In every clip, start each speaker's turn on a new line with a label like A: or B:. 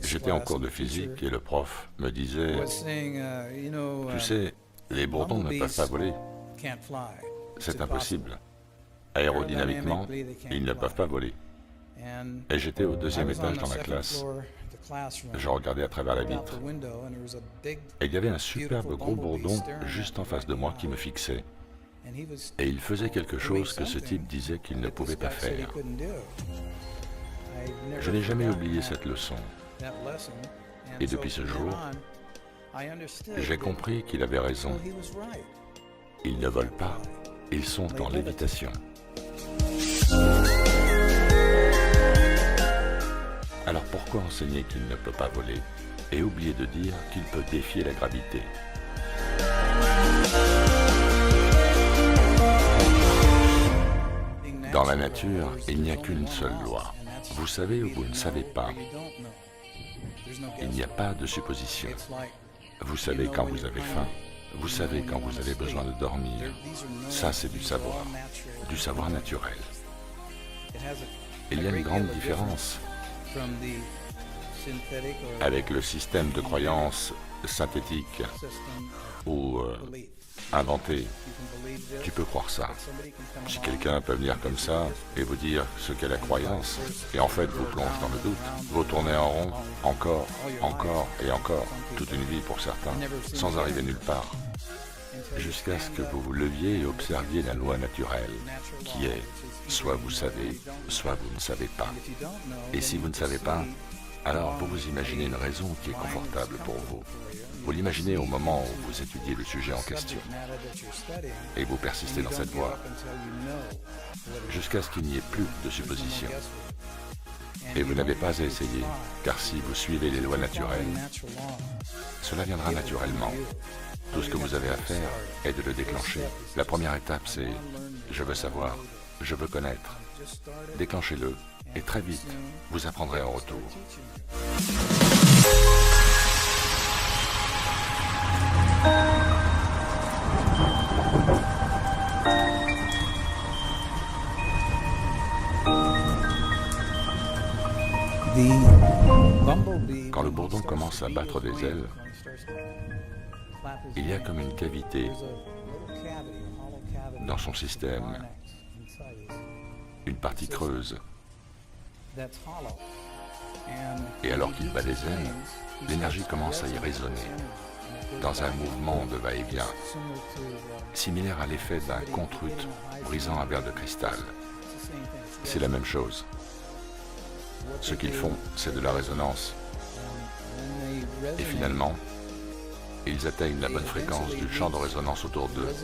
A: J'étais en cours de physique et le prof me disait, tu sais, les bourdons ne peuvent pas voler, c'est impossible. Aérodynamiquement, ils ne peuvent pas voler. Et j'étais au deuxième étage dans la classe. Je regardais à travers la vitre. Et il y avait un superbe gros bourdon juste en face de moi qui me fixait. Et il faisait quelque chose que ce type disait qu'il ne pouvait pas faire. Je n'ai jamais oublié cette leçon. Et depuis ce jour, j'ai compris qu'il avait raison. Ils ne volent pas, ils sont en lévitation. Alors pourquoi enseigner qu'il ne peut pas voler et oublier de dire qu'il peut défier la gravité? Dans la nature, il n'y a qu'une seule loi. Vous savez ou vous ne savez pas. Il n'y a pas de supposition. Vous savez quand vous avez faim, vous savez quand vous avez besoin de dormir. Ça, c'est du savoir naturel. Il y a une grande différence avec le système de croyances synthétique ou inventé. Tu peux croire ça. Si quelqu'un peut venir comme ça et vous dire ce qu'est la croyance, et en fait vous plonge dans le doute, vous tournez en rond, encore, encore et encore, toute une vie pour certains, sans arriver nulle part, jusqu'à ce que vous vous leviez et observiez la loi naturelle, qui est soit vous savez, soit vous ne savez pas. Et si vous ne savez pas, alors vous vous imaginez une raison qui est confortable pour vous. Vous l'imaginez au moment où vous étudiez le sujet en question. Et vous persistez dans cette voie, jusqu'à ce qu'il n'y ait plus de supposition. Et vous n'avez pas à essayer, car si vous suivez les lois naturelles, cela viendra naturellement. Tout ce que vous avez à faire est de le déclencher. La première étape, c'est « je veux savoir, je veux connaître ». Déclenchez-le, et très vite, vous apprendrez en retour. Quand le bourdon commence à battre des ailes, il y a comme une cavité dans son système, une partie creuse. Et alors qu'il bat des ailes, l'énergie commence à y résonner, dans un mouvement de va-et-vient, similaire à l'effet d'un contrute brisant un verre de cristal. C'est la même chose. Ce qu'ils font, c'est de la résonance. Et finalement, ils atteignent la bonne fréquence du champ de résonance autour d'eux.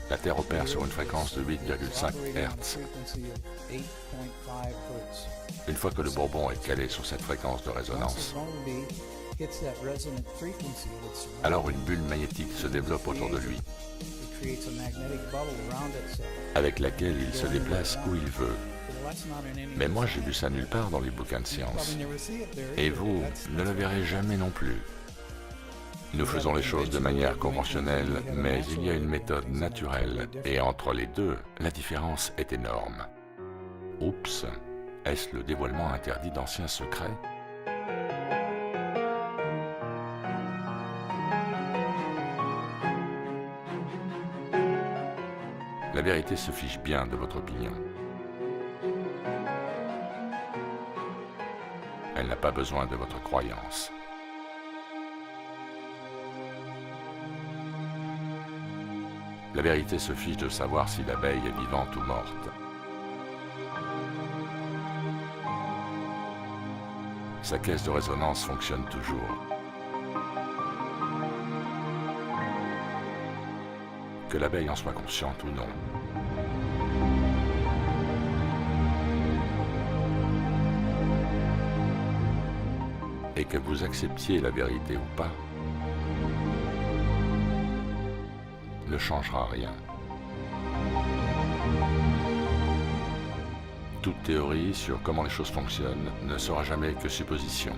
A: La Terre opère sur une fréquence de 8,5 Hz. Une fois que le bourbon est calé sur cette fréquence de résonance, alors une bulle magnétique se développe autour de lui, avec laquelle il se déplace où il veut. Mais moi, j'ai vu ça nulle part dans les bouquins de science. Et vous ne le verrez jamais non plus. Nous faisons les choses de manière conventionnelle, mais il y a une méthode naturelle, et entre les deux, la différence est énorme. Oups, est-ce le dévoilement interdit d'anciens secrets ? La vérité se fiche bien de votre opinion. Elle n'a pas besoin de votre croyance. La vérité se fiche de savoir si l'abeille est vivante ou morte. Sa caisse de résonance fonctionne toujours. Que l'abeille en soit consciente ou non. Et que vous acceptiez la vérité ou pas, ne changera rien. Toute théorie sur comment les choses fonctionnent ne sera jamais que supposition.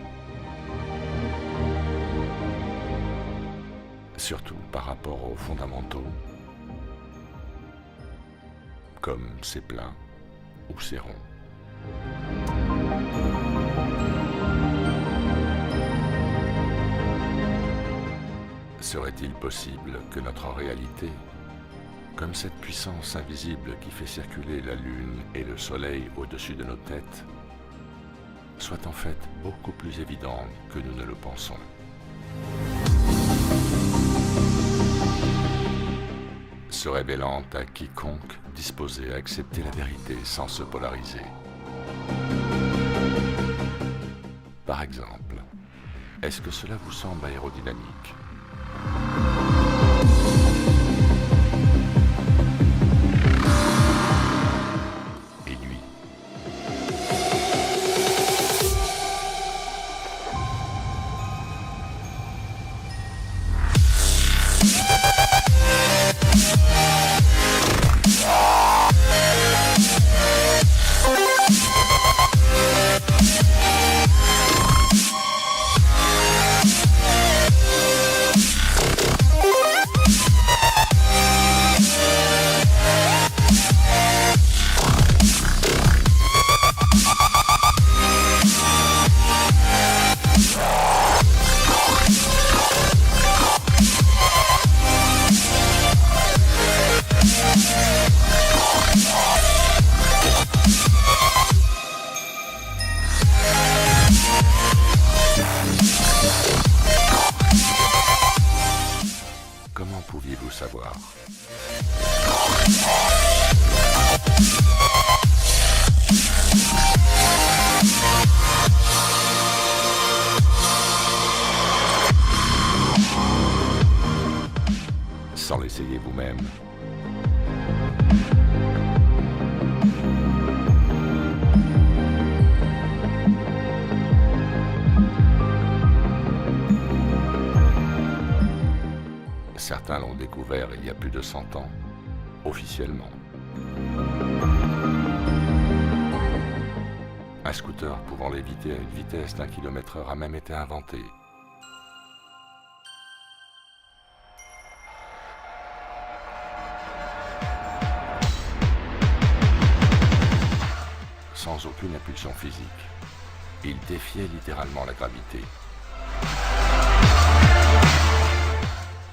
A: Surtout par rapport aux fondamentaux, comme c'est plein ou c'est rond. Serait-il possible que notre réalité, comme cette puissance invisible qui fait circuler la Lune et le Soleil au-dessus de nos têtes, soit en fait beaucoup plus évidente que nous ne le pensons? Se révélant à quiconque disposé à accepter la vérité sans se polariser. Par exemple, est-ce que cela vous semble aérodynamique? Et lui? Comment pouviez-vous savoir? Sans l'essayer vous-même. Certains l'ont découvert il y a plus de 100 ans, officiellement. Un scooter pouvant léviter à une vitesse d'1 km/h a même été inventé. Sans aucune impulsion physique. Il défiait littéralement la gravité.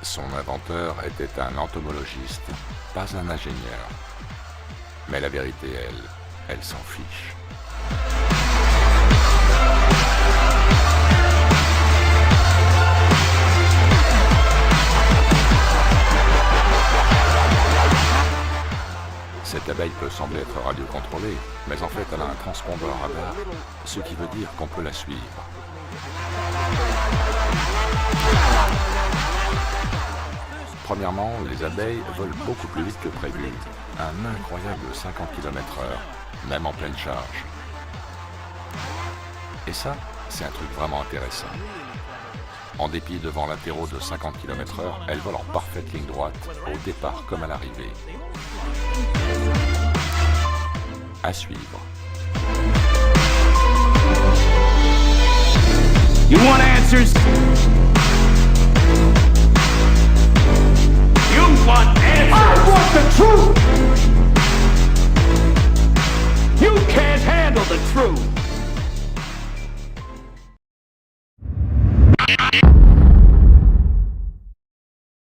A: Son inventeur était un entomologiste, pas un ingénieur. Mais la vérité, elle s'en fiche. Cette abeille peut sembler être radiocontrôlée, mais en fait elle a un transpondeur radar, ce qui veut dire qu'on peut la suivre. Premièrement, les abeilles volent beaucoup plus vite que prévu, un incroyable 50 km/h, même en pleine charge. Et ça, c'est un truc vraiment intéressant. En dépit de vents latéraux de 50 km/h, elles volent en parfaite ligne droite, au départ comme à l'arrivée. À suivre.
B: You want answers?